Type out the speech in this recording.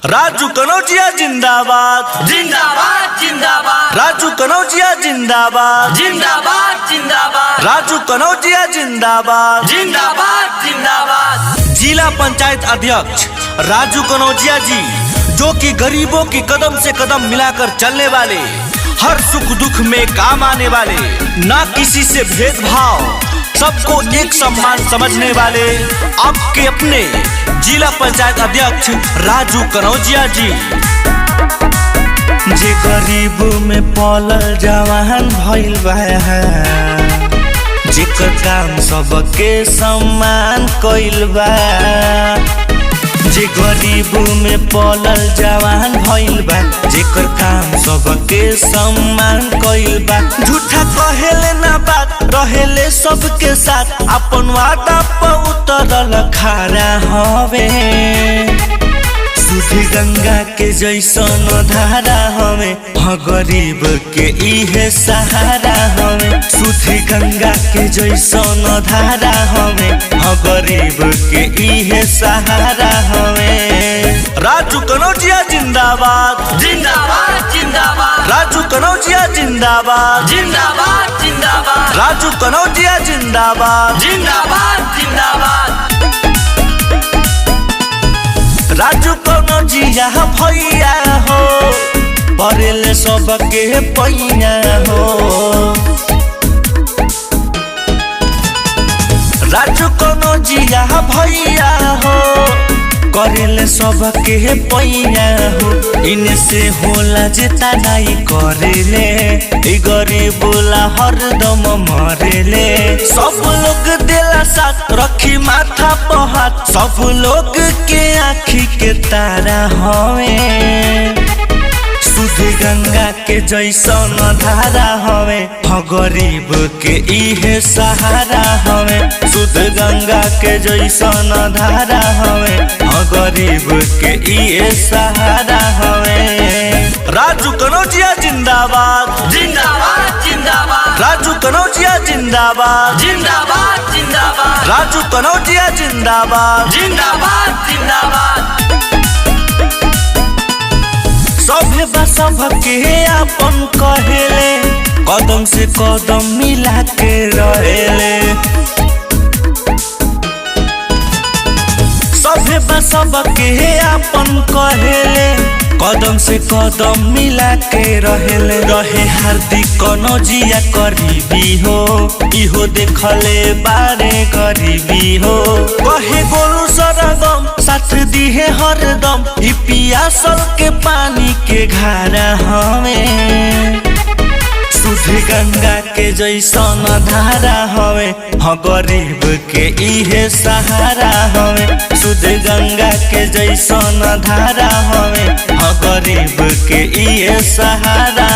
राजू कनौजिया जिंदाबाद जिंदाबाद जिंदाबाद। राजू कनौजिया जिंदाबाद जिंदाबाद जिंदाबाद। राजू कनौजिया जिंदाबाद जिंदाबाद जिंदाबाद। जिला पंचायत अध्यक्ष राजू कनौजिया जी, जो कि गरीबों की कदम से कदम मिलाकर चलने वाले, हर सुख दुख में काम आने वाले, ना किसी से भेदभाव, सबको एक समान समझने वाले आपके अपने जिला पंचायत अध्यक्ष राजू कनौजिया जी। जे गरीब में पलल जवान भइल बा, जेकर काम सबके सम्मान कइल बा, जे गरीब में पलल जवान भइल बा, जेकर काम सबके सम्मान कइल बा। झूठा कहेले ना बात, रहेले सबके साथ, अपन वादा पर उतरल खारा हवे। सुधी गंगा के जैसन धारा हवे, गरीब के इहे सहारा हवे। सुधी गंगा के जैसन धारा हवे, गरीब के इहे सहारा हवे। राजू कनौजिया जिंदाबाद जिंदाबाद जिंदाबाद। राजू कनौजिया जिंदाबाद जिंदाबाद जिंदाबाद। राजू कनौजिया जिंदाबाद जिंदाबाद जिंदाबाद। राजू कनौजिया भैया हो, परेले सबके पैया हो। राजू कनौजिया भैया हो, करेले सबके पैया हो। इने से होला जेता नहीं करेले, गरीबोला हरदम मरेले। सब लोग देला साथ, रखी माथा पर हाथ, सब लोग के आँखी के तारा हवे। सुधी गंगा के जैसन धारा हवे, गरीब के इहे सहारा हवे। सुध गंगा के जैसन धारा हवे, गरीब के इहे सहारा हवे। राजू कनौजिया जिंदाबाद जिंदाबाद जिंदाबाद। राजू कनौजिया जिंदाबाद जिंदाबाद जिंदाबाद। राजू कनौजिया जिंदाबाद जिंदाबाद जिंदाबाद। सभे बा सबके अपन कहेले, कदम से कदम मिला के रहेले। सभे बा सबके अपन कहेले, कदम से कदम मिला के रहेले। रहे हार्दिक कनौजिया करीबी हो, इहो देखले बारे गरीबी हो। कहे गोलू सरगम साथ दिहे हरदम, इ पियासल के पानी के घारा हवे। सुधी गंगा के जैसन धारा हवे, गरीब के इहे सहारा हवे। सुधी गंगा के जैसन धारा हवे, गरीब के इहे सहारा